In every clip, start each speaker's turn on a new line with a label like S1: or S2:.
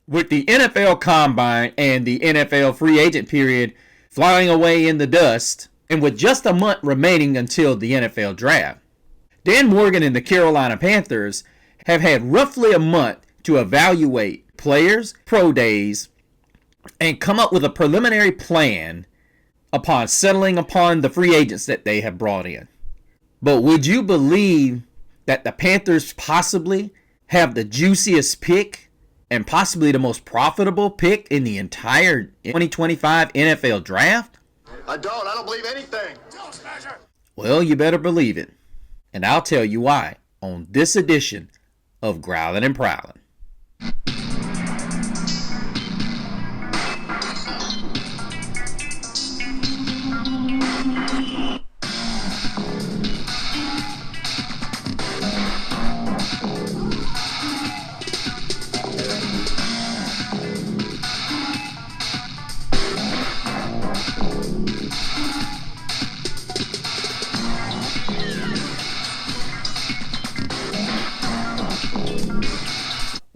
S1: With the NFL Combine and the NFL free agent period flying away in the dust, and with just a month remaining until the NFL draft, Dan Morgan and the Carolina Panthers have had roughly a month to evaluate players, pro days, and come up with a preliminary plan upon settling upon the free agents that they have brought in. But would you believe that the Panthers possibly have the juiciest pick and possibly the most profitable pick in the entire 2025 NFL draft?
S2: I don't believe anything.
S1: Well, you better believe it. And I'll tell you why on this edition of Growlin' and Prowlin'.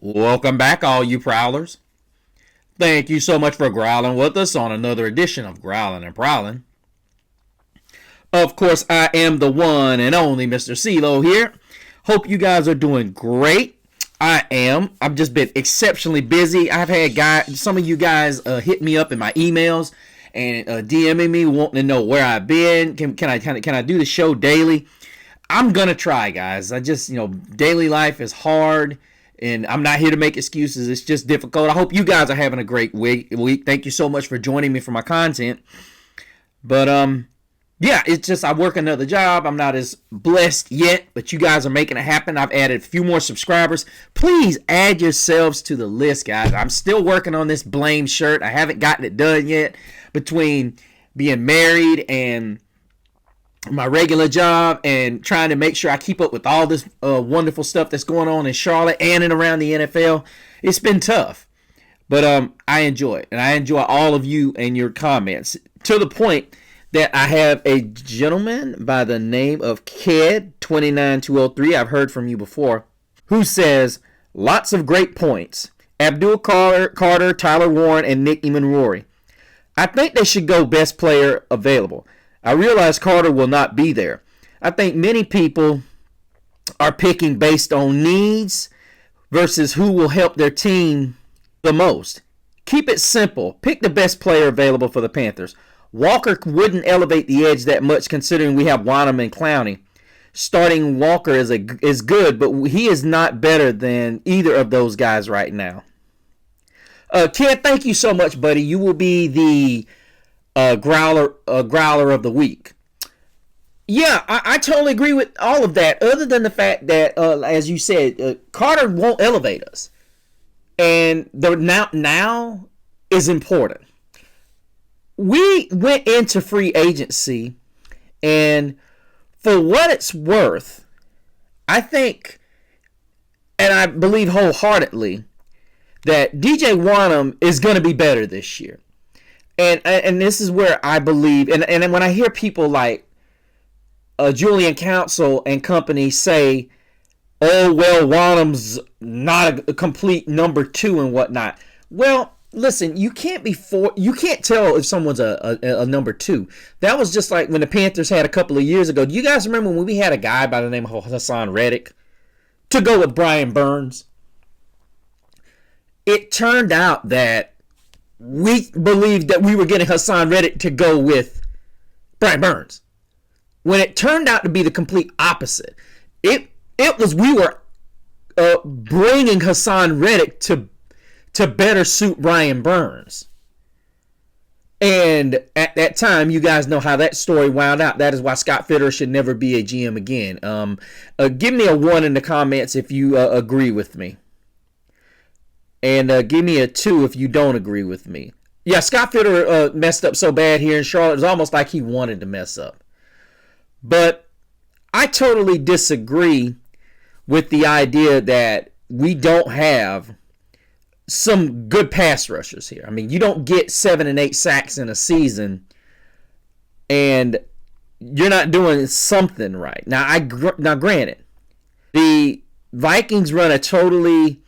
S1: Welcome back, all you prowlers. Thank you so much for growling with us on another edition of Growlin' and Prowlin'. Of course, I am the one and only Mr. CeeLo here. Hope you guys are doing great. I am. I've just been exceptionally busy. I've had some of you guys hit me up in my emails and DMing me wanting to know where I've been. Can I do the show daily? I'm gonna try, guys. Daily life is hard. And I'm not here to make excuses. It's just difficult. I hope you guys are having a great week. Thank you so much for joining me for my content. But, yeah, it's just I work another job. I'm not as blessed yet, but you guys are making it happen. I've added a few more subscribers. Please add yourselves to the list, guys. I'm still working on this blame shirt. I haven't gotten it done yet. Between being married and my regular job and trying to make sure I keep up with all this wonderful stuff that's going on in Charlotte and in around the NFL. It's been tough, but I enjoy it, and I enjoy all of you and your comments to the point that I have a gentleman by the name of Ked29203, I've heard from you before, who says, lots of great points. Abdul Carter, Tyler Warren, and Nick Eamon-Rory. I think they should go best player available. I realize Carter will not be there. I think many people are picking based on needs versus who will help their team the most. Keep it simple. Pick the best player available for the Panthers. Walker wouldn't elevate the edge that much considering we have Wanham and Clowney. Starting Walker is good, but he is not better than either of those guys right now. Ken, thank you so much, buddy. You will be the growler of the week. Yeah, I totally agree with all of that, other than the fact that, as you said, Carter won't elevate us. And the now is important. We went into free agency, and for what it's worth, I think, and I believe wholeheartedly, that DJ Wanham is going to be better this year. And this is where I believe, and when I hear people like Julian Council and company say, oh, well, Wanham's not a complete number two and whatnot. Well, listen, you can't tell if someone's a number two. That was just like when the Panthers had a couple of years ago. Do you guys remember when we had a guy by the name of Hassan Reddick to go with Brian Burns? It turned out that we believed that we were getting Hassan Reddick to go with Brian Burns, when it turned out to be the complete opposite. It was we were bringing Hassan Reddick to better suit Brian Burns. And at that time, you guys know how that story wound out. That is why Scott Fitterer should never be a GM again. Give me a 1 in the comments if you agree with me. And give me a 2 if you don't agree with me. Yeah, Scott Fitterer messed up so bad here in Charlotte. It was almost like he wanted to mess up. But I totally disagree with the idea that we don't have some good pass rushers here. I mean, you don't get 7 and 8 sacks in a season and you're not doing something right. Now, granted, the Vikings run a totally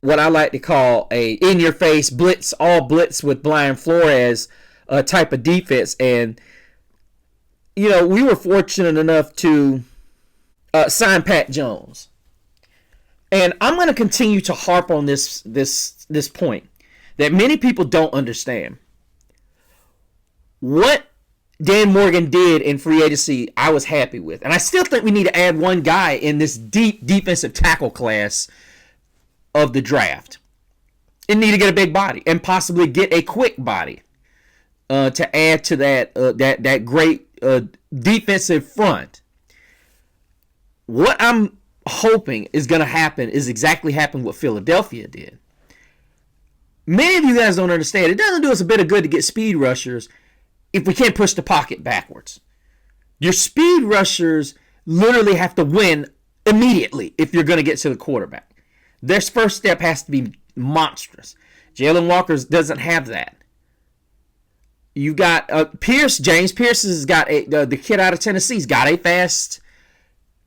S1: what I like to call a in-your-face blitz, all blitz with Brian Flores type of defense. And, we were fortunate enough to sign Pat Jones. And I'm going to continue to harp on this point that many people don't understand. What Dan Morgan did in free agency, I was happy with. And I still think we need to add one guy in this deep defensive tackle class of the draft. And need to get a big body and possibly get a quick body to add to that great defensive front. What I'm hoping is going to happen is exactly happen what Philadelphia did. Many of you guys don't understand. It doesn't do us a bit of good to get speed rushers if we can't push the pocket backwards. Your speed rushers literally have to win immediately if you're going to get to the quarterback. Their first step has to be monstrous. Jalen Walker doesn't have that. You got Pierce. James Pierce has got the kid out of Tennessee's got a fast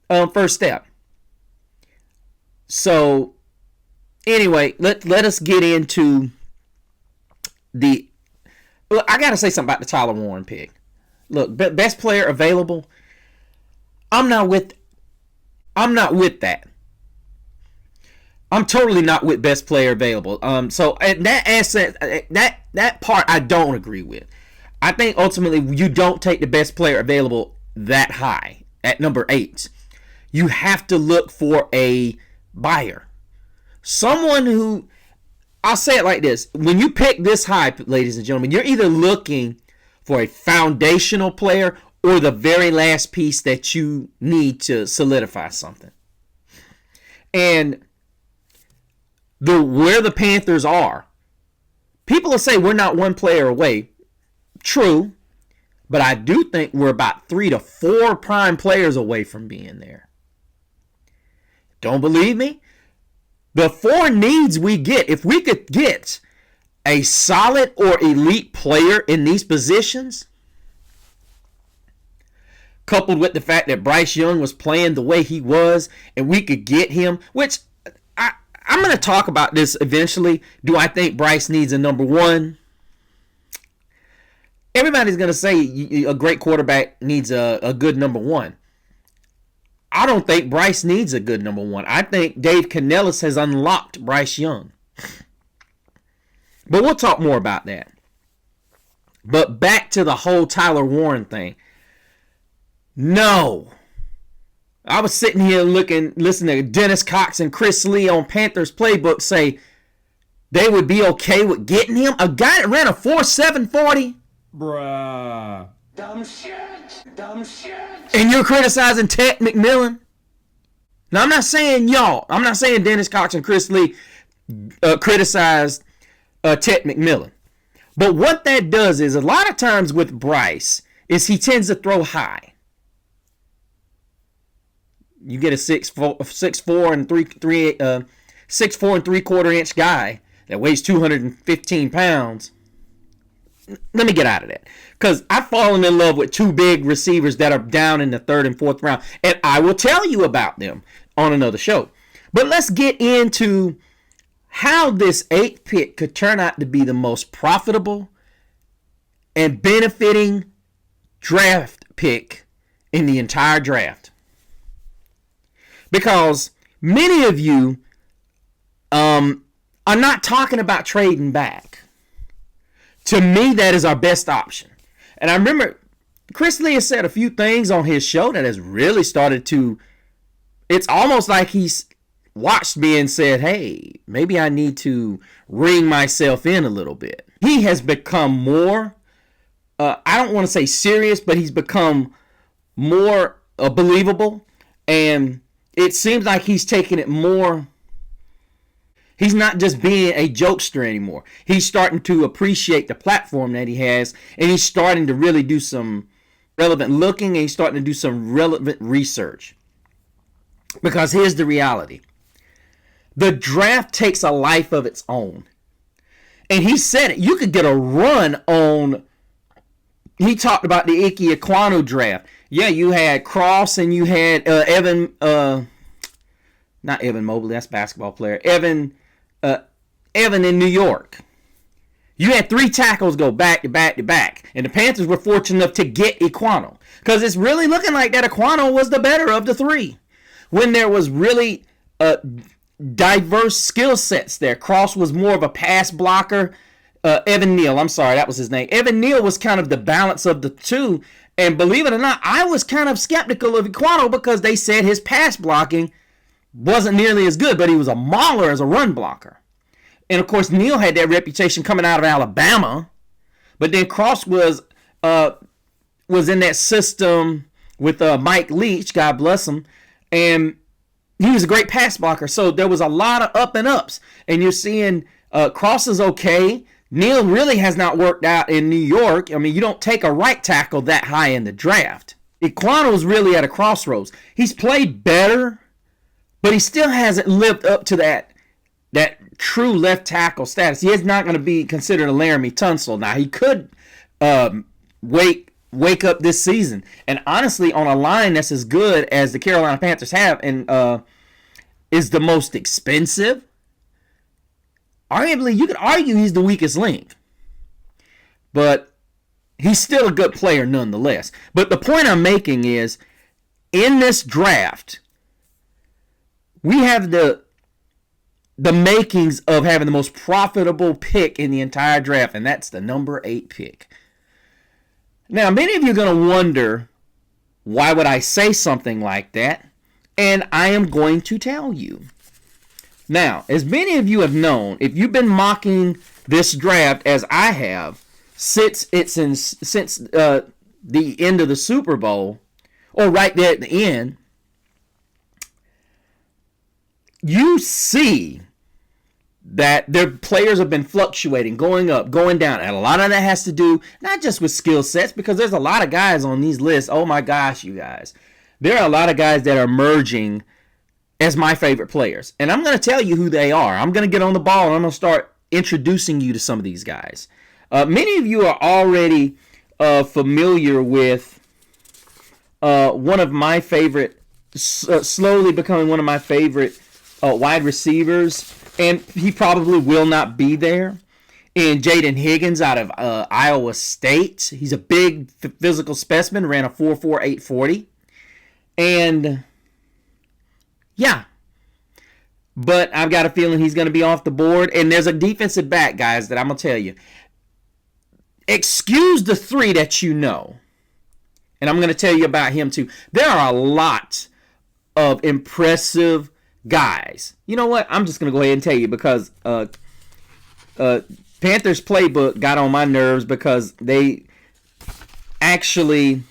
S1: first step. So anyway, let us get into the. Look, I got to say something about the Tyler Warren pick. Look, best player available. I'm not with that. I'm totally not with best player available. So that asset, that part, I don't agree with. I think ultimately you don't take the best player available that high at number 8. You have to look for a buyer, someone who. I'll say it like this. When you pick this high, ladies and gentlemen, you're either looking for a foundational player or the very last piece that you need to solidify something. And where the Panthers are, people will say we're not one player away. True, but I do think we're about 3 to 4 prime players away from being there. Don't believe me? The 4 needs we get, if we could get a solid or elite player in these positions, coupled with the fact that Bryce Young was playing the way he was, and we could get him, which I'm going to talk about this eventually. Do I think Bryce needs a number 1? Everybody's going to say a great quarterback needs a good number 1. I don't think Bryce needs a good number 1. I think Dave Canellis has unlocked Bryce Young. But we'll talk more about that. But back to the whole Tyler Warren thing. No. I was sitting here listening to Dennis Cox and Chris Lee on Panthers Playbook say they would be okay with getting him. A guy that ran a 4.7 40.
S3: Bruh.
S2: Dumb shit. Dumb shit.
S1: And you're criticizing Ted McMillan? Now, I'm not saying y'all. I'm not saying Dennis Cox and Chris Lee criticized Ted McMillan. But what that does is a lot of times with Bryce is he tends to throw high. You get a 6'4" and 6'4" and 3/4 inch guy that weighs 215 pounds. Let me get out of that. Because I've fallen in love with 2 big receivers that are down in the 3rd and 4th round. And I will tell you about them on another show. But let's get into how this 8th pick could turn out to be the most profitable and benefiting draft pick in the entire draft. Because many of you are not talking about trading back. To me, that is our best option. And I remember Chris Lee has said a few things on his show that has really started to, it's almost like he's watched me and said, hey, maybe I need to ring myself in a little bit. He has become more, I don't want to say serious, but he's become more believable. And it seems like he's taking it more. He's not just being a jokester anymore. He's starting to appreciate the platform that he has, and he's starting to really do some relevant looking, and he's starting to do some relevant research. Because here's the reality. The draft takes a life of its own. And he said it. You could get a run on. He talked about the Ike Ekwonu draft. Yeah, you had Cross and you had Evan. Not Evan Mobley. That's basketball player. Evan Evan in New York. You had 3 tackles go back to back to back. And the Panthers were fortunate enough to get Equano. Because it's really looking like that Equano was the better of the 3. When there was really diverse skill sets there. Cross was more of a pass blocker. Evan Neal, I'm sorry, that was his name. Evan Neal was kind of the balance of the 2. And believe it or not, I was kind of skeptical of Equano because they said his pass blocking wasn't nearly as good, but he was a mauler as a run blocker. And, of course, Neal had that reputation coming out of Alabama. But then Cross was in that system with Mike Leach, God bless him. And he was a great pass blocker. So there was a lot of up and ups. And you're seeing Cross is okay. Neal really has not worked out in New York. I mean, you don't take a right tackle that high in the draft. Equano's really at a crossroads. He's played better, but he still hasn't lived up to that true left tackle status. He is not going to be considered a Laramie Tunsil. Now, he could wake up this season. And honestly, on a line that's as good as the Carolina Panthers have and is the most expensive, arguably, you could argue he's the weakest link. But he's still a good player nonetheless. But the point I'm making is, in this draft, we have the makings of having the most profitable pick in the entire draft, and that's the number 8 pick. Now, many of you are going to wonder, why would I say something like that? And I am going to tell you. Now, as many of you have known, if you've been mocking this draft as I have since the end of the Super Bowl, or right there at the end, you see that their players have been fluctuating, going up, going down. And a lot of that has to do not just with skill sets, because there's a lot of guys on these lists. Oh my gosh, you guys. There are a lot of guys that are emerging as my favorite players. And I'm going to tell you who they are. I'm going to get on the ball and I'm going to start introducing you to some of these guys. Many of you are already familiar with one of my favorite, slowly becoming one of my favorite wide receivers. And he probably will not be there. And Jaden Higgins out of Iowa State. He's a big physical specimen, ran a 4.4 840. And yeah. But I've got a feeling he's going to be off the board. And there's a defensive back, guys, that I'm going to tell you. Excuse the 3 that you know. And I'm going to tell you about him too. There are a lot of impressive guys. You know what? I'm just going to go ahead and tell you, because Panthers playbook got on my nerves because they actually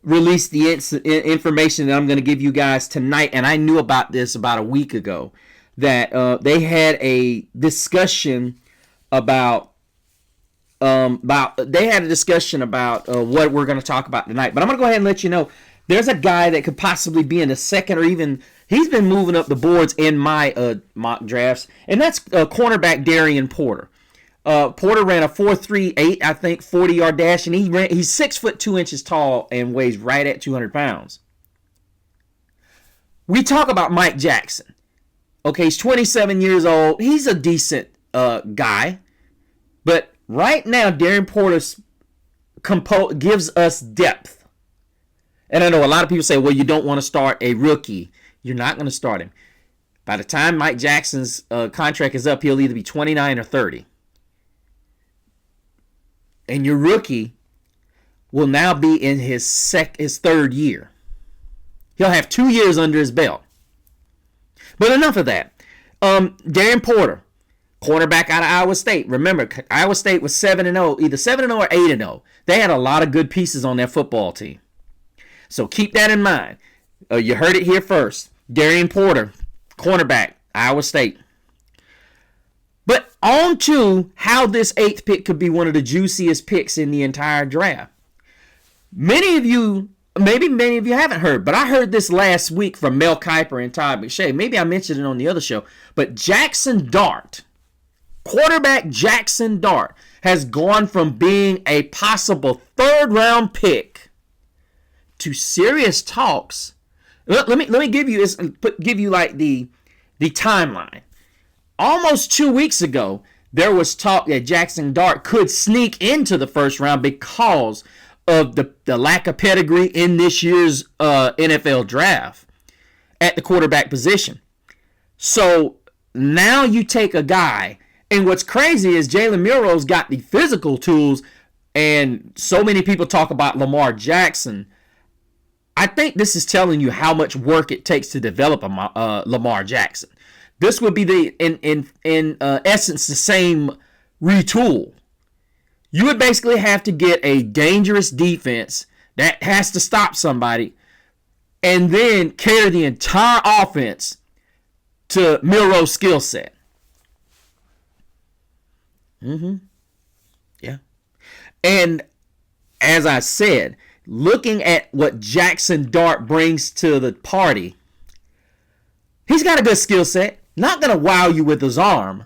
S1: released the information that I'm going to give you guys tonight. And I knew about this about a week ago, that they had a discussion about what we're going to talk about tonight. But I'm going to go ahead and let you know, there's a guy that could possibly be in the second, or even he's been moving up the boards in my mock drafts, and that's cornerback Darian Porter. Porter ran a 4.38, I think, 40-yard dash, and he's 6 foot 2 inches tall and weighs right at 200 pounds. We talk about Mike Jackson. Okay, he's 27 years old. He's a decent guy, but right now Darian Porter gives us depth. And I know a lot of people say, well, you don't want to start a rookie. You're not going to start him. By the time Mike Jackson's contract is up, he'll either be 29 or 30. And your rookie will now be in his third year. He'll have 2 years under his belt. But enough of that. Darian Porter, cornerback out of Iowa State. Remember, Iowa State was 7-0, either 7-0 or 8-0. They had a lot of good pieces on their football team. So keep that in mind. You heard it here first. Darian Porter, cornerback, Iowa State. But on to how this 8th pick could be one of the juiciest picks in the entire draft. Many of you haven't heard, but I heard this last week from Mel Kiper and Todd McShay. Maybe I mentioned it on the other show. But Jackson Dart, quarterback Jackson Dart, has gone from being a possible 3rd-round pick to serious talks. Let me give you this, give you like the timeline. almost 2 weeks ago, there was talk that Jackson Dart could sneak into the first round because of the lack of pedigree in this year's NFL draft at the quarterback position. So now you take a guy, and what's crazy is Jalen Muro's got the physical tools, and so many people talk about Lamar Jackson. I think this is telling you how much work it takes to develop a Lamar Jackson. This would be in essence the same retool. You would basically have to get a dangerous defense that has to stop somebody, and then cater the entire offense to Milroe's skill set. Yeah. And as I said, looking at what Jackson Dart brings to the party, he's got a good skill set. Not going to wow you with his arm,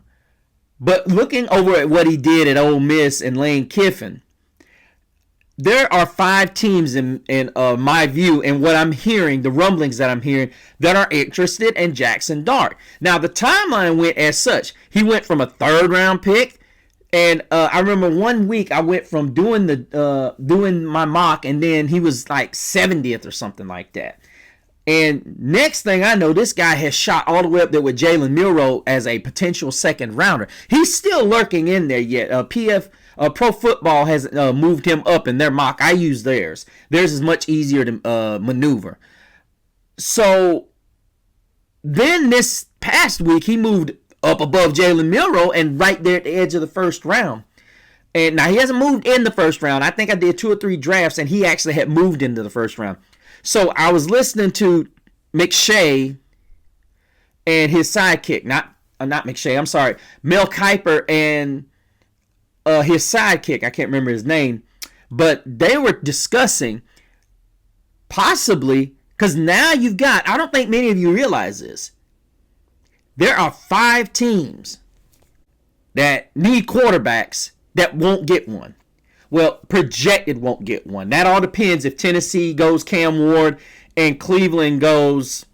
S1: but looking over at what he did at Ole Miss and Lane Kiffin, there are 5 teams in my view, and what I'm hearing, the rumblings that I'm hearing, that are interested in Jackson Dart. Now, the timeline went as such. He went from a 3rd-round pick, and I remember one week I went from doing my mock, and then he was like 70th or something like that. And next thing I know, this guy has shot all the way up there with Jalen Milroe as a potential 2nd rounder. He's still lurking in there yet. Pro Football has moved him up in their mock. I use theirs. Theirs is much easier to maneuver. So then this past week, he moved up above Jalen Milroe and right there at the edge of the 1st round. And now he hasn't moved in the 1st round. I think I did 2 or 3 drafts, and he actually had moved into the 1st round. So I was listening to McShay and his sidekick, not McShay, I'm sorry, Mel Kiper and his sidekick, I can't remember his name, but they were discussing possibly, because now you've got, I don't think many of you realize this, there are 5 teams that need quarterbacks that won't get one. Well, projected won't get one. That all depends if Tennessee goes Cam Ward and Cleveland doesn't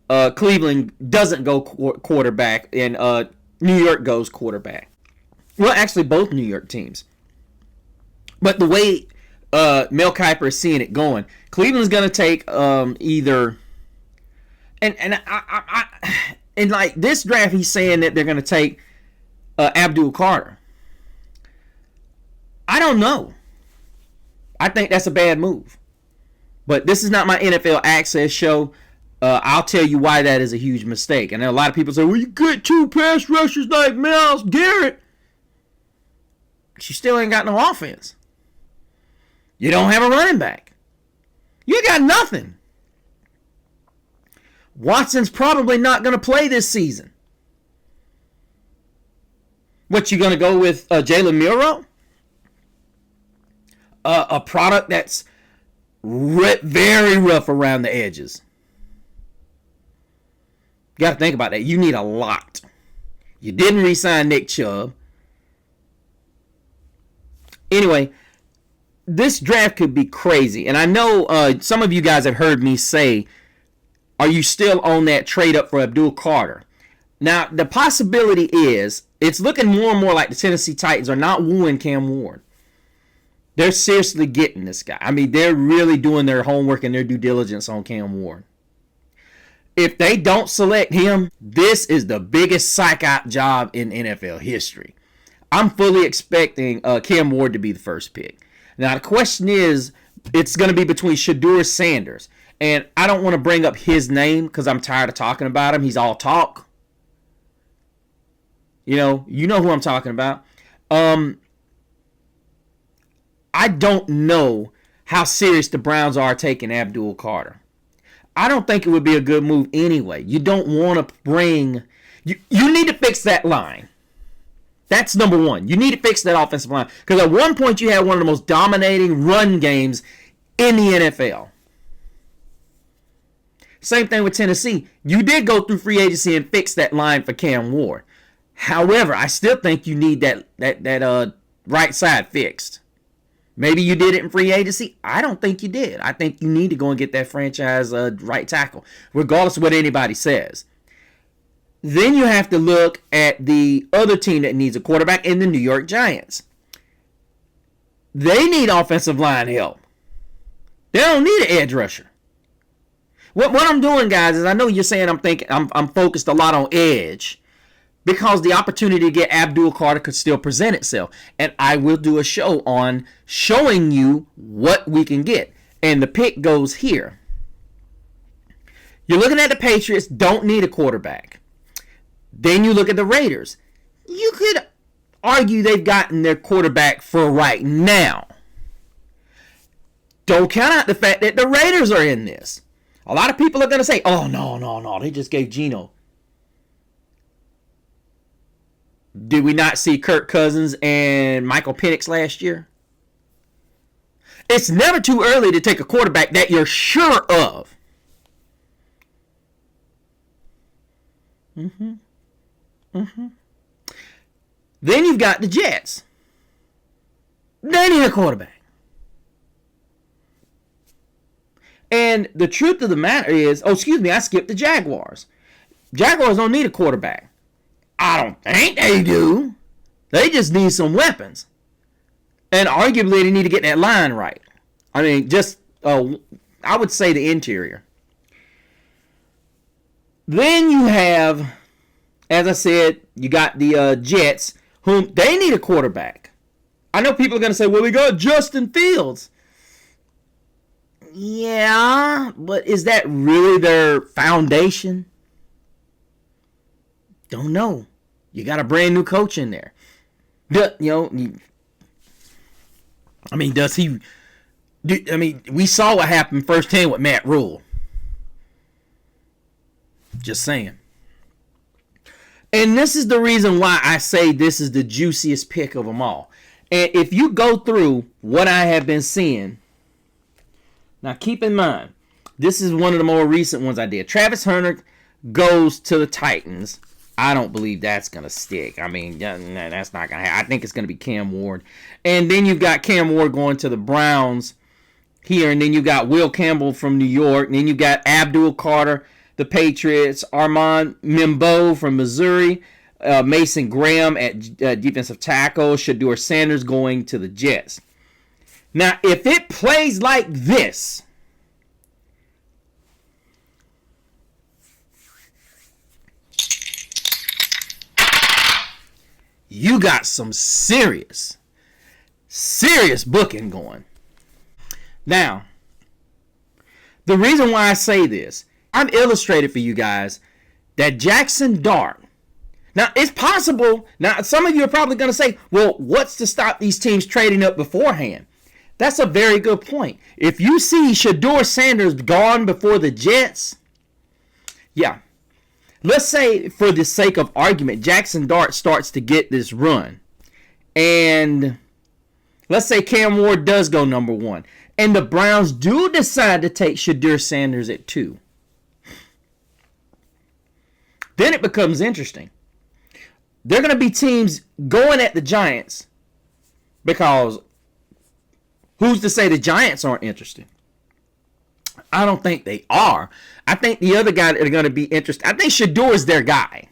S1: go quarterback and New York goes quarterback. Well, actually, both New York teams. But the way Mel Kiper is seeing it going, Cleveland's going to take either, and like this draft, he's saying that they're going to take Abdul Carter. I don't know. I think that's a bad move. But this is not my NFL Access show. I'll tell you why that is a huge mistake. And a lot of people say, well, you get 2 pass rushers like Myles Garrett. You still ain't got no offense. You don't have a running back. You got nothing. Watson's probably not going to play this season. What, you going to go with Jalen Milroe? A product that's very rough around the edges. You got to think about that. You need a lot. You didn't re-sign Nick Chubb. Anyway, this draft could be crazy. And I know some of you guys have heard me say, are you still on that trade up for Abdul Carter? Now, the possibility is, it's looking more and more like the Tennessee Titans are not wooing Cam Ward. They're seriously getting this guy. I mean, they're really doing their homework and their due diligence on Cam Ward. If they don't select him, this is the biggest psych-out job in NFL history. I'm fully expecting Cam Ward to be the first pick. Now, the question is, it's going to be between Shedeur Sanders. And I don't want to bring up his name because I'm tired of talking about him. He's all talk. You know who I'm talking about. I don't know how serious the Browns are taking Abdul Carter. I don't think it would be a good move anyway. You don't want to bring... You need to fix that line. That's number one. You need to fix that offensive line. Because at one point you had one of the most dominating run games in the NFL. Same thing with Tennessee. You did go through free agency and fix that line for Cam Ward. However, I still think you need that right side fixed. Maybe you did it in free agency. I don't think you did. I think you need to go and get that franchise right tackle, regardless of what anybody says. Then you have to look at the other team that needs a quarterback in the New York Giants. They need offensive line help. They don't need an edge rusher. What I'm doing, guys, is I know you're saying I'm focused a lot on edge because the opportunity to get Abdul Carter could still present itself. And I will do a show on showing you what we can get. And the pick goes here. You're looking at the Patriots, don't need a quarterback. Then you look at the Raiders. You could argue they've gotten their quarterback for right now. Don't count out the fact that the Raiders are in this. A lot of people are going to say, oh, no, they just gave Geno. Did we not see Kirk Cousins and Michael Penix last year? It's never too early to take a quarterback that you're sure of. Then you've got the Jets. They need a quarterback. And the truth of the matter is, I skipped the Jaguars. Jaguars don't need a quarterback. I don't think they do. They just need some weapons. And arguably, they need to get that line right. I mean, I would say the interior. Then you have, as I said, you got the Jets, whom they need a quarterback. I know people are going to say, well, we got Justin Fields. Yeah, but is that really their foundation? Don't know. You got a brand new coach in there. Does he... we saw what happened firsthand with Matt Rule. Just saying. And this is the reason why I say this is the juiciest pick of them all. And if you go through what I have been seeing, now keep in mind, this is one of the more recent ones I did. Travis Hunter goes to the Titans. I don't believe that's going to stick. I mean, that's not going to happen. I think it's going to be Cam Ward. And then you've got Cam Ward going to the Browns here. And then you got Will Campbell from New York. And then you got Abdul Carter, the Patriots. Armand Mimbo from Missouri. Mason Graham at defensive tackle. Shedeur Sanders going to the Jets. Now, if it plays like this, you got some serious booking going. Now, the reason why I say this, I've illustrated for you guys that Jackson Dart. Now, it's possible. Now, some of you are probably going to say, well, what's to stop these teams trading up beforehand? That's a very good point. If you see Shedeur Sanders gone before the Jets, yeah. Let's say, for the sake of argument, Jackson Dart starts to get this run. And let's say Cam Ward does go number 1. And the Browns do decide to take Shedeur Sanders at 2. Then it becomes interesting. There are going to be teams going at the Giants because who's to say the Giants aren't interested? I don't think they are. I think the other guy that are going to be interested, I think Shedeur is their guy.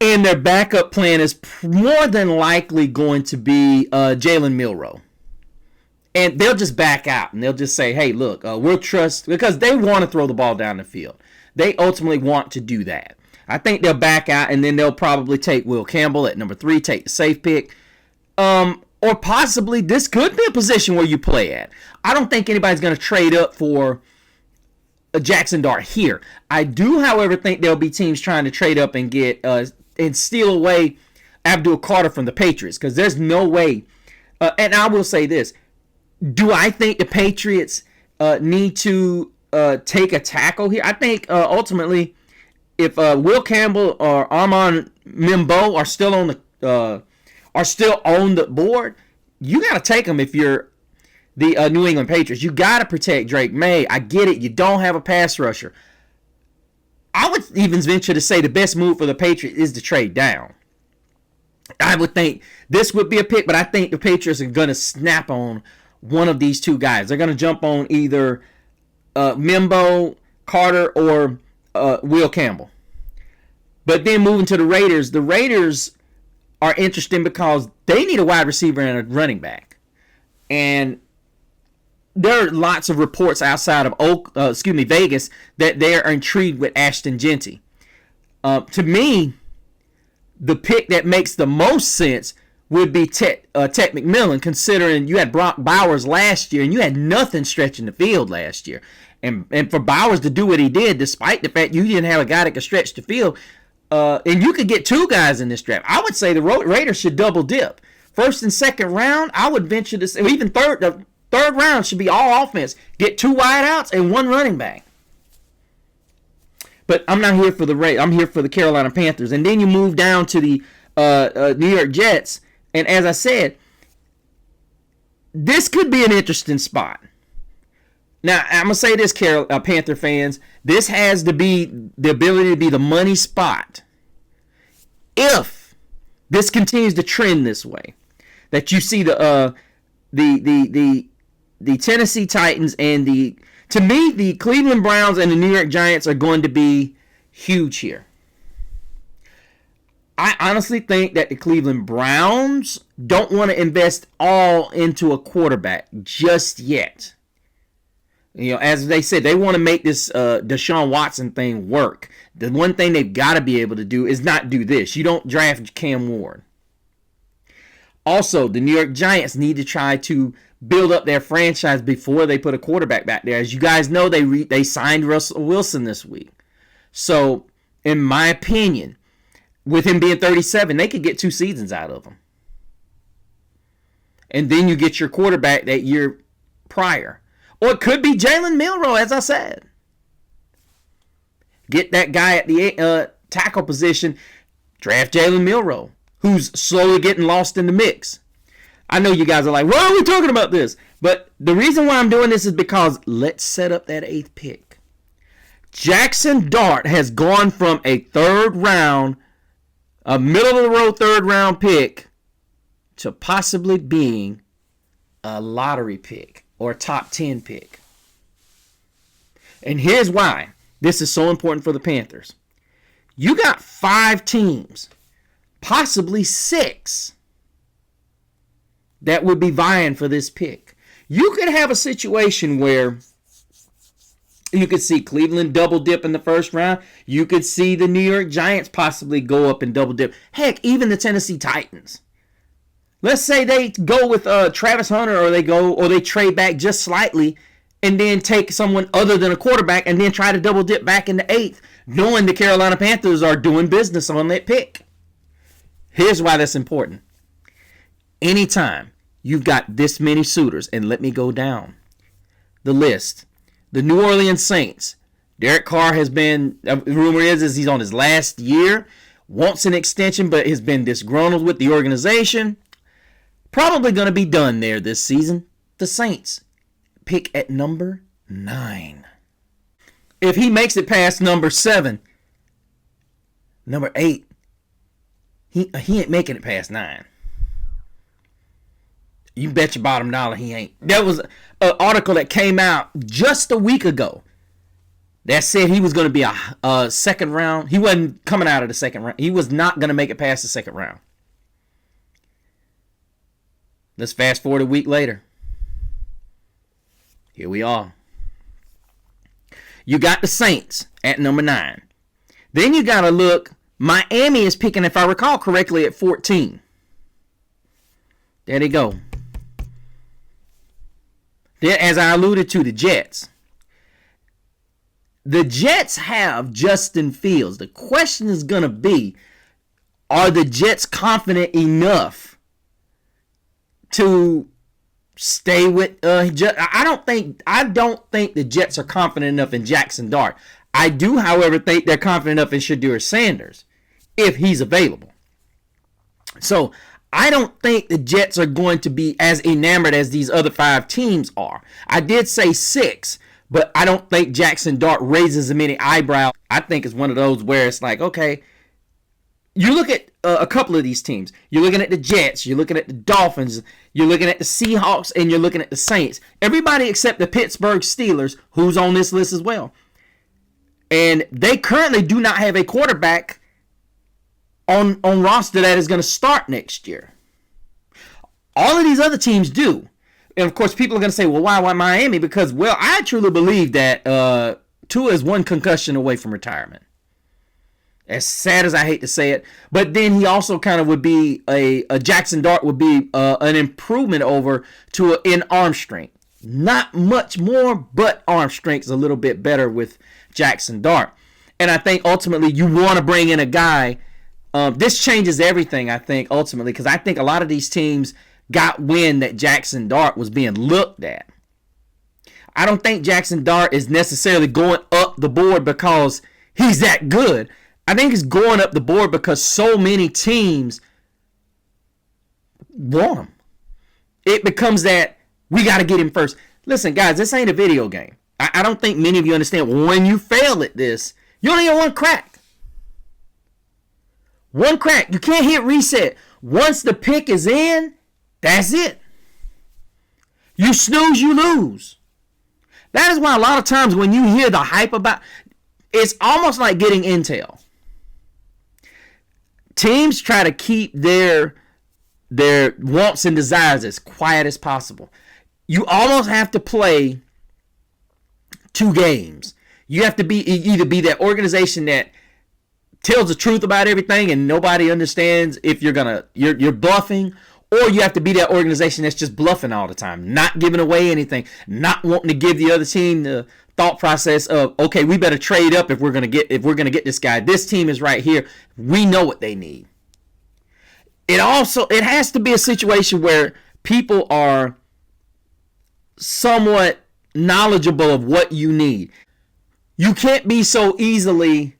S1: And their backup plan is more than likely going to be Jalen Milroe. And they'll just back out and they'll just say, hey, look, we'll trust, because they want to throw the ball down the field. They ultimately want to do that. I think they'll back out and then they'll probably take Will Campbell at number 3, take the safe pick. Or possibly this could be a position where you play at. I don't think anybody's going to trade up for a Jackson Dart here. I do, however, think there'll be teams trying to trade up and get and steal away Abdul Carter from the Patriots, because there's no way. And I will say this. Do I think the Patriots need to take a tackle here? I think ultimately, if Will Campbell or Armand Mimbo are still on the board, you got to take them if you're the New England Patriots. You got to protect Drake May. I get it. You don't have a pass rusher. I would even venture to say the best move for the Patriots is to trade down. I would think this would be a pick, but I think the Patriots are going to snap on one of these two guys. They're going to jump on either Mimbo, Carter, or Will Campbell. But then moving to the Raiders are interesting because they need a wide receiver and a running back. And there are lots of reports outside of Vegas that they are intrigued with Ashton Genty. To me, the pick that makes the most sense would be Ted McMillan, considering you had Brock Bowers last year and you had nothing stretching the field last year. And for Bowers to do what he did, despite the fact you didn't have a guy that could stretch the field, and you could get two guys in this draft, I would say the Raiders should double dip. First and second round, I would venture to say, even the third round should be all offense. Get two wideouts and one running back. But I'm not here for the Raiders. I'm here for the Carolina Panthers. And then you move down to the New York Jets. And as I said, this could be an interesting spot. Now, I'm going to say this, Panther fans. This has to be the ability to be the money spot. If this continues to trend this way, that you see the Tennessee Titans and to me, the Cleveland Browns and the New York Giants are going to be huge here. I honestly think that the Cleveland Browns don't want to invest all into a quarterback just yet. You know, as they said, they want to make this Deshaun Watson thing work. The one thing they've got to be able to do is not do this. You don't draft Cam Ward. Also, the New York Giants need to try to build up their franchise before they put a quarterback back there. As you guys know, they signed Russell Wilson this week. So, in my opinion, with him being 37, they could get 2 seasons out of him. And then you get your quarterback that year prior. Or it could be Jalen Milroe, as I said. Get that guy at the tackle position. Draft Jalen Milroe, who's slowly getting lost in the mix. I know you guys are like, why are we talking about this? But the reason why I'm doing this is because let's set up that 8th pick. Jackson Dart has gone from a middle-of-the-road third-round pick to possibly being a lottery pick or a top 10 pick. And here's why this is so important for the Panthers. You got 5 teams, possibly 6, that would be vying for this pick. You could have a situation where you could see Cleveland double dip in the first round. You could see the New York Giants possibly go up and double dip. Heck, even the Tennessee Titans. Let's say they go with Travis Hunter, or they trade back just slightly and then take someone other than a quarterback and then try to double dip back in the 8th, knowing the Carolina Panthers are doing business on that pick. Here's why that's important. Anytime you've got this many suitors, and let me go down the list. The New Orleans Saints. Derek Carr has been, rumor is he's on his last year, wants an extension, but has been disgruntled with the organization. Probably going to be done there this season. The Saints pick at number 9. If he makes it past number 7, number 8, he ain't making it past 9. You bet your bottom dollar he ain't. There was an article that came out just a week ago that said he was going to be a second round. He wasn't coming out of the second round. He was not going to make it past the second round. Let's fast forward a week later. Here we are. You got the Saints at number 9. Then you got to look. Miami is picking, if I recall correctly, at 14. There they go. Then, as I alluded to, the Jets. The Jets have Justin Fields. The question is going to be, are the Jets confident enough to stay with I don't think the Jets are confident enough in Jackson Dart. I do, however, think they're confident enough in Shedeur Sanders if he's available. So I don't think the Jets are going to be as enamored as these other 5 teams are. I did say 6, but I don't think Jackson Dart raises as many eyebrows. I think it's one of those where it's like, okay, you look at a couple of these teams. You're looking at the Jets. You're looking at the Dolphins. You're looking at the Seahawks. And you're looking at the Saints. Everybody except the Pittsburgh Steelers, who's on this list as well. And they currently do not have a quarterback on roster that is going to start next year. All of these other teams do. And, of course, people are going to say, well, why Miami? Because, well, I truly believe that Tua is one concussion away from retirement. As sad as I hate to say it. But then he also kind of would be a Jackson Dart would be an improvement over Tua in arm strength. Not much more, but arm strength is a little bit better with Jackson Dart. And I think ultimately you want to bring in a guy. This changes everything, I think, ultimately, because I think a lot of these teams got wind that Jackson Dart was being looked at. I don't think Jackson Dart is necessarily going up the board because he's that good. I think he's going up the board because so many teams want him. It becomes that we got to get him first. Listen, guys, this ain't a video game. I don't think many of you understand. When you fail at this, you only get one crack. One crack. You can't hit reset. Once the pick is in, that's it. You snooze, you lose. That is why a lot of times when you hear the hype about, it's almost like getting intel. Teams try to keep their wants and desires as quiet as possible. You almost have to play two games. You have to either be that organization that tells the truth about everything and nobody understands if you're bluffing, or you have to be that organization that's just bluffing all the time, not giving away anything, not wanting to give the other team the thought process of, okay, we better trade up if we're gonna get this guy. This team is right here. We know what they need. It has to be a situation where people are somewhat knowledgeable of what you need. You can't be so easily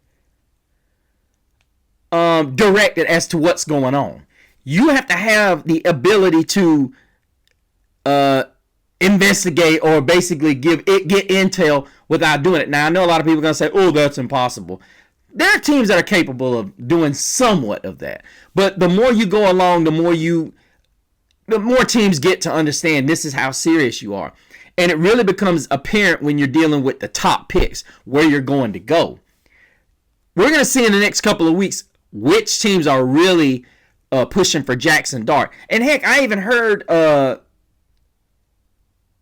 S1: directed as to what's going on. You have to have the ability to investigate or basically get intel without doing it. Now, I know a lot of people are going to say, oh, that's impossible. There are teams that are capable of doing somewhat of that. But the more you go along, the more teams get to understand this is how serious you are. And it really becomes apparent when you're dealing with the top picks, where you're going to go. We're going to see in the next couple of weeks which teams are really pushing for Jackson Dart. And heck, I even heard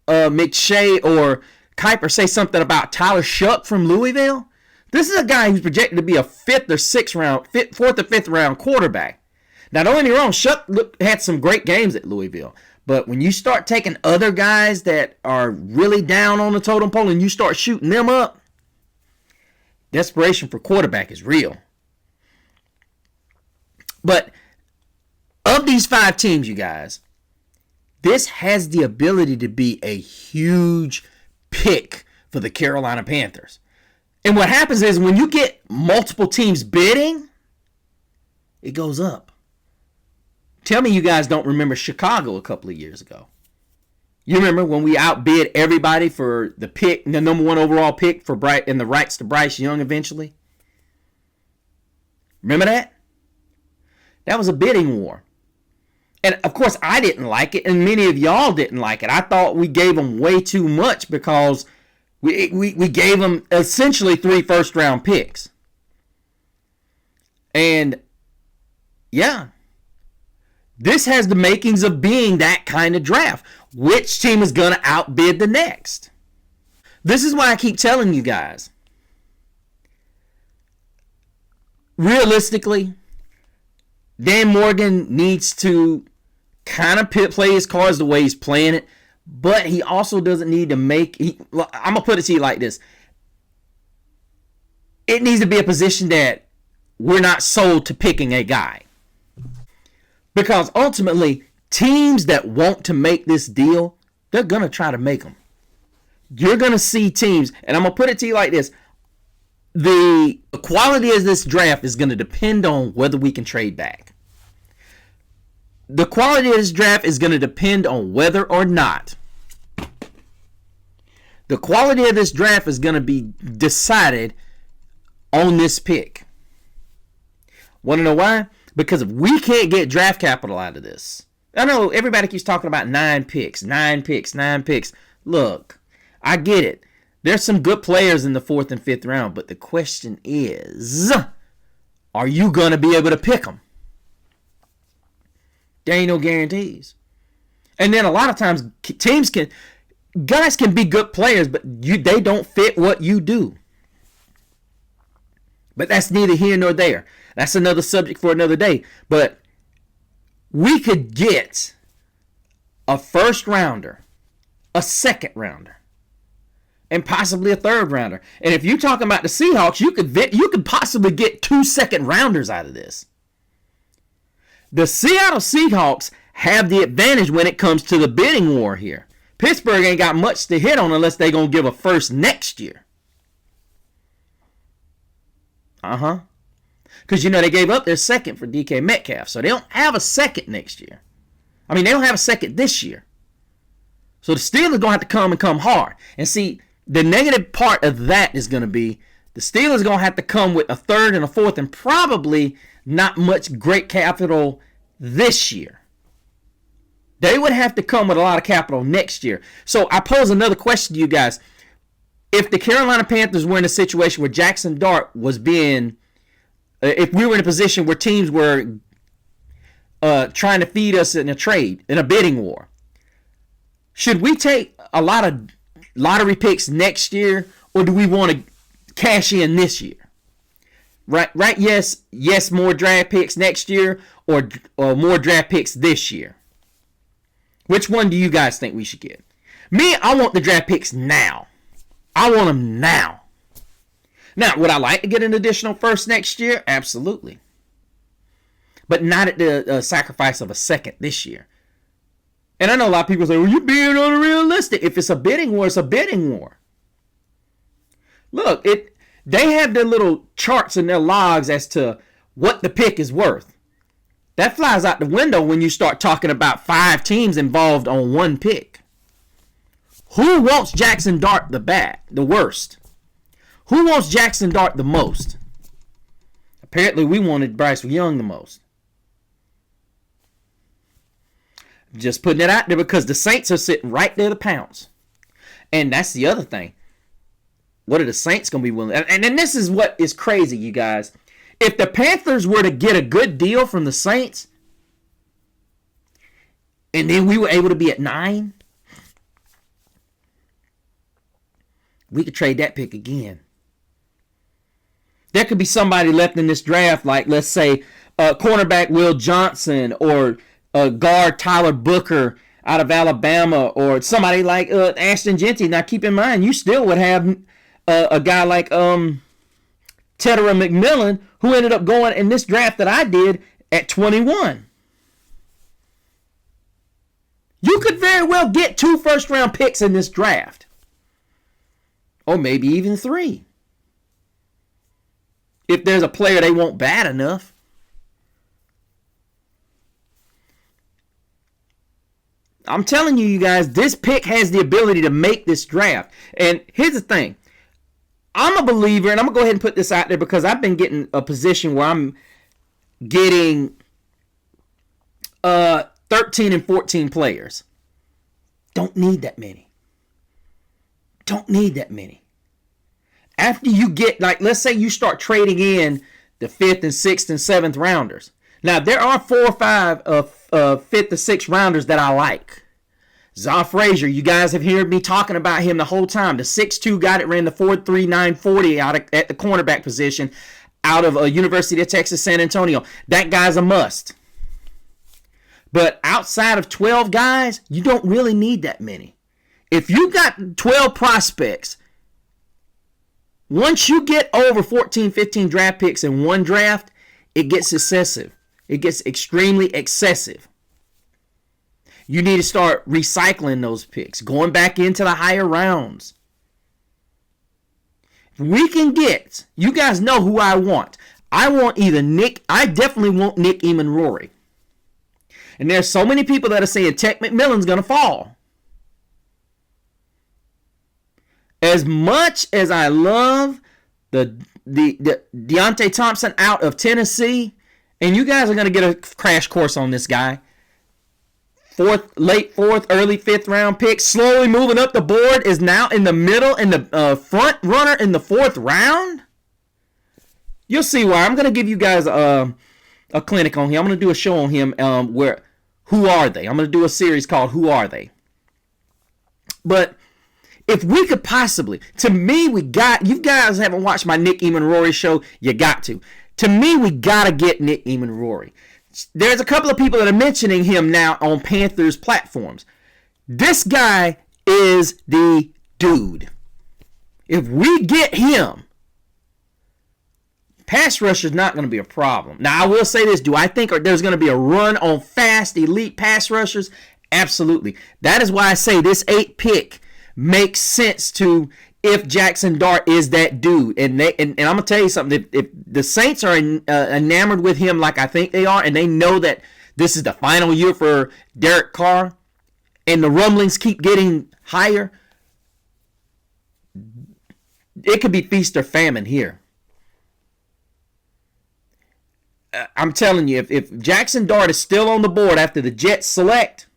S1: McShay or Kuiper say something about Tyler Shuck from Louisville. This is a guy who's projected to be a fourth or fifth round quarterback. Now, don't get me wrong, Shuck had some great games at Louisville. But when you start taking other guys that are really down on the totem pole and you start shooting them up, desperation for quarterback is real. But of these 5 teams, you guys, this has the ability to be a huge pick for the Carolina Panthers. And what happens is when you get multiple teams bidding, it goes up. Tell me you guys don't remember Chicago a couple of years ago. You remember when we outbid everybody for the pick, the number 1 overall pick for and the rights to Bryce Young eventually? Remember that? That was a bidding war. And, of course, I didn't like it, and many of y'all didn't like it. I thought we gave them way too much because we gave them essentially 3 first-round picks. And, yeah, this has the makings of being that kind of draft. Which team is going to outbid the next? This is why I keep telling you guys. Realistically, Dan Morgan needs to kind of play his cards the way he's playing it, but he also doesn't need to I'm going to put it to you like this. It needs to be a position that we're not sold to picking a guy. Because ultimately, teams that want to make this deal, they're going to try to make them. You're going to see teams, and I'm going to put it to you like this. The quality of this draft is going to depend on whether we can trade back. The quality of this draft is going to depend on whether or not. The quality of this draft is going to be decided on this pick. Want to know why? Because if we can't get draft capital out of this, I know everybody keeps talking about 9 picks. Look, I get it. There's some good players in the 4th and 5th round, but the question is, Are you going to be able to pick them? There ain't no guarantees. And then a lot of times guys can be good players, but they don't fit what you do. But that's neither here nor there. That's another subject for another day. But we could get a first rounder, a second rounder, and possibly a third rounder. And if you're talking about the Seahawks, you could possibly get 2 second rounders out of this. The Seattle Seahawks have the advantage when it comes to the bidding war here. Pittsburgh ain't got much to hit on unless they're going to give a first next year. Because, they gave up their second for DK Metcalf. So they don't have a second next year. I mean, they don't have a second this year. So the Steelers going to have to come hard. And see, the negative part of that is going to be the Steelers going to have to come with a third and a fourth and probably not much great capital this year. They would have to come with a lot of capital next year. So I pose another question to you guys. If the Carolina Panthers were in a situation where Jackson Dart was being, if we were in a position where teams were trying to feed us in a trade, in a bidding war, should we take a lot of lottery picks next year, or do we want to cash in this year? Right. Yes, more draft picks next year, or more draft picks this year. Which one do you guys think we should get? Me, I want the draft picks now. I want them now. Now, would I like to get an additional first next year? Absolutely. But not at the sacrifice of a second this year. And I know a lot of people say, well, you're being unrealistic. If it's a bidding war, it's a bidding war. Look, they have their little charts and their logs as to what the pick is worth. That flies out the window when you start talking about 5 teams involved on one pick. Who wants Jackson Dart the worst? Who wants Jackson Dart the most? Apparently we wanted Bryce Young the most. Just putting it out there because the Saints are sitting right there to pounce. And that's the other thing. What are the Saints going to be willing? And then this is what is crazy, you guys. If the Panthers were to get a good deal from the Saints, and then we were able to be at 9, we could trade that pick again. There could be somebody left in this draft, like, let's say, cornerback Will Johnson, or guard Tyler Booker out of Alabama, or somebody like Ashton Genty. Now, keep in mind, you still would have a guy like Tedera McMillan, who ended up going in this draft that I did at 21. You could very well get 2 first-round picks in this draft. Or maybe even 3. If there's a player they want bad enough. I'm telling you guys, this pick has the ability to make this draft. And here's the thing. I'm a believer, and I'm going to go ahead and put this out there because I've been getting a position where I'm getting 13 and 14 players. Don't need that many. Don't need that many. After you get, like, let's say you start trading in the 5th and 6th and 7th rounders. Now, there are 4 or 5 5th or 6th rounders that I like. Zaw Frazier, you guys have heard me talking about him the whole time. The 6'2" guy that ran the 4.3 940 at the cornerback position out of University of Texas San Antonio. That guy's a must. But outside of 12 guys, you don't really need that many. If you got 12 prospects, once you get over 14, 15 draft picks in one draft, it gets excessive. It gets extremely excessive. You need to start recycling those picks, going back into the higher rounds. We can get, you guys know who I want. I want either I definitely want Nick Eamon-Rory. And there's so many people that are saying Tech McMillan's going to fall. As much as I love the Deontay Thompson out of Tennessee, and you guys are going to get a crash course on this guy. Late 4th, early 5th round pick, slowly moving up the board, is now in the middle, in the front runner in the 4th round. You'll see why. I'm going to give you guys a clinic on him. I'm going to do a show on him where Who Are They? I'm going to do a series called Who Are They? But if we could possibly, to me, you guys haven't watched my Nick Eamon Rory show, you got to. To me, we got to get Nick Eamon Rory. There's a couple of people that are mentioning him now on Panthers platforms. This guy is the dude. If we get him, pass rush is not going to be a problem. Now, I will say this. Do I think there's going to be a run on fast, elite pass rushers? Absolutely. That is why I say this 8 pick makes sense to if Jackson Dart is that dude. And I'm going to tell you something. If the Saints are enamored with him like I think they are, and they know that this is the final year for Derek Carr, and the rumblings keep getting higher, it could be feast or famine here. I'm telling you, if Jackson Dart is still on the board after the Jets select,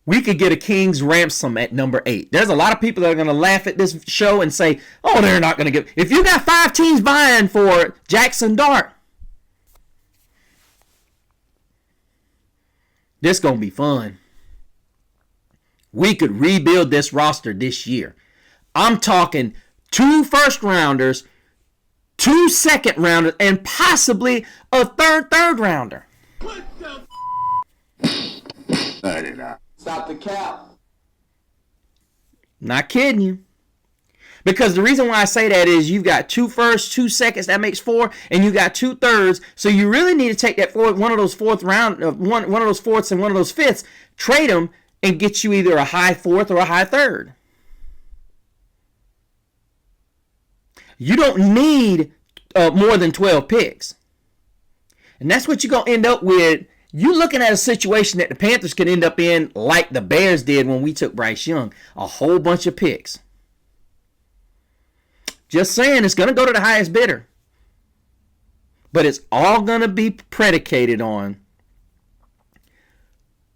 S1: we could get a king's ransom at number 8. There's a lot of people that are going to laugh at this show and say, oh, they're not going to give. If you got 5 teams vying for Jackson Dart, this going to be fun. We could rebuild this roster this year. I'm talking 2 first-rounders, 2 second-rounders, and possibly a third rounder.
S2: What the Stop the cap.
S1: Not kidding you. Because the reason why I say that is you've got 2 firsts, 2 seconds, that makes 4, and you got 2 thirds. So you really need to take that one of those fourths and one of those fifths, trade them, and get you either a high 4th or a high 3rd. You don't need more than 12 picks. And that's what you're going to end up with. You're looking at a situation that the Panthers could end up in like the Bears did when we took Bryce Young. A whole bunch of picks. Just saying, it's going to go to the highest bidder. But it's all going to be predicated on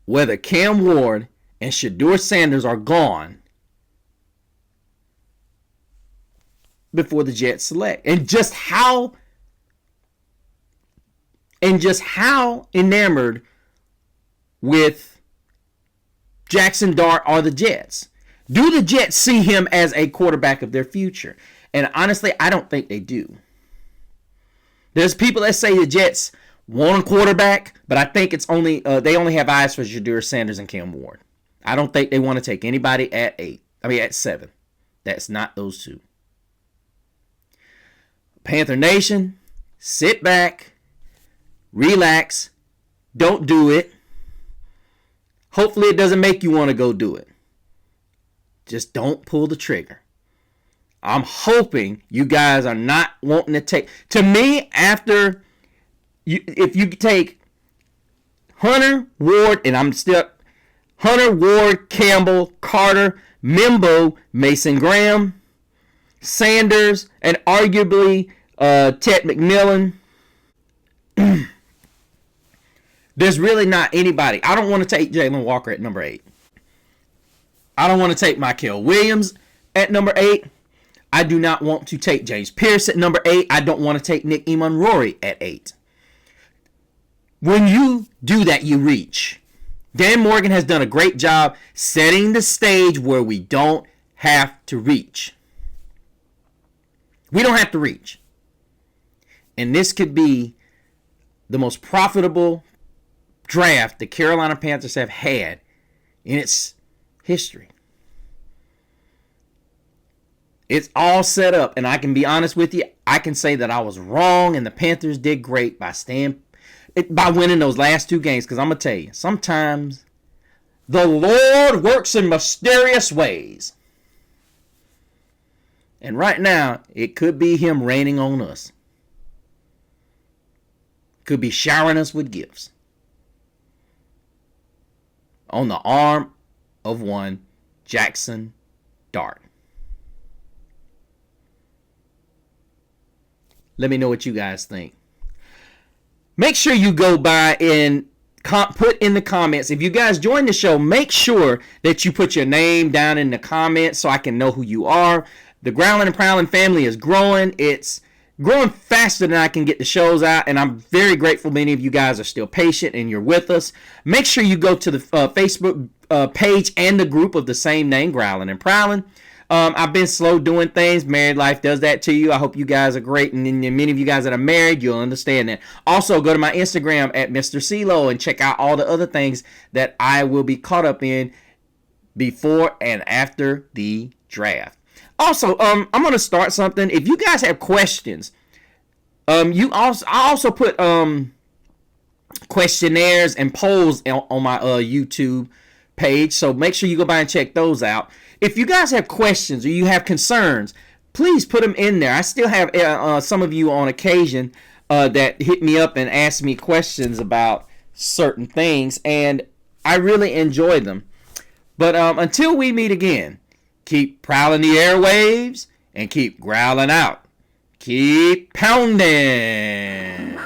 S1: whether Cam Ward and Shedeur Sanders are gone before the Jets select. And just how enamored with Jackson Dart are the Jets. Do the Jets see him as a quarterback of their future? And honestly, I don't think they do. There's people that say the Jets want a quarterback, but I think it's only they only have eyes for Shedeur Sanders and Cam Ward. I don't think they want to take anybody at 7. That's not those 2. Panther Nation, sit back, relax, don't do it. Hopefully it doesn't make you want to go do it. Just don't pull the trigger. I'm hoping you guys are not wanting to take. To me, if you take Hunter, Ward, Hunter, Ward, Campbell, Carter, Mimbo, Mason Graham, Sanders, and arguably Ted McMillan, there's really not anybody. I don't want to take Jalen Walker at number 8. I don't want to take Mykel Williams at number 8. I do not want to take James Pierce at number 8. I don't want to take Nick Eamon Rory at 8. When you do that, you reach. Dan Morgan has done a great job setting the stage where we don't have to reach. We don't have to reach. And this could be the most profitable draft the Carolina Panthers have had in its history. It's all set up, and I can be honest with you. I can say that I was wrong, and the Panthers did great by winning those last 2 games. Because I'm going to tell you, sometimes the Lord works in mysterious ways. And right now, it could be him raining on us. Could be showering us with gifts. On the arm of one Jackson Dart. Let me know what you guys think. Make sure you go by and put in the comments. If you guys join the show, make sure that you put your name down in the comments so I can know who you are. The Growling and Prowling family is growing. It's growing faster than I can get the shows out, and I'm very grateful many of you guys are still patient and you're with us. Make sure you go to the Facebook page and the group of the same name, Growling and Prowling. I've been slow doing things. Married life does that to you. I hope you guys are great, and many of you guys that are married, you'll understand that. Also, go to my Instagram at Mr. CeeLo and check out all the other things that I will be caught up in before and after the draft. Also, I'm gonna start something. If you guys have questions, I also put questionnaires and polls on my YouTube page, so make sure you go by and check those out. If you guys have questions or you have concerns, please put them in there. I still have some of you on occasion that hit me up and ask me questions about certain things, and I really enjoy them. But until we meet again, keep prowling the airwaves and keep growling out. Keep pounding.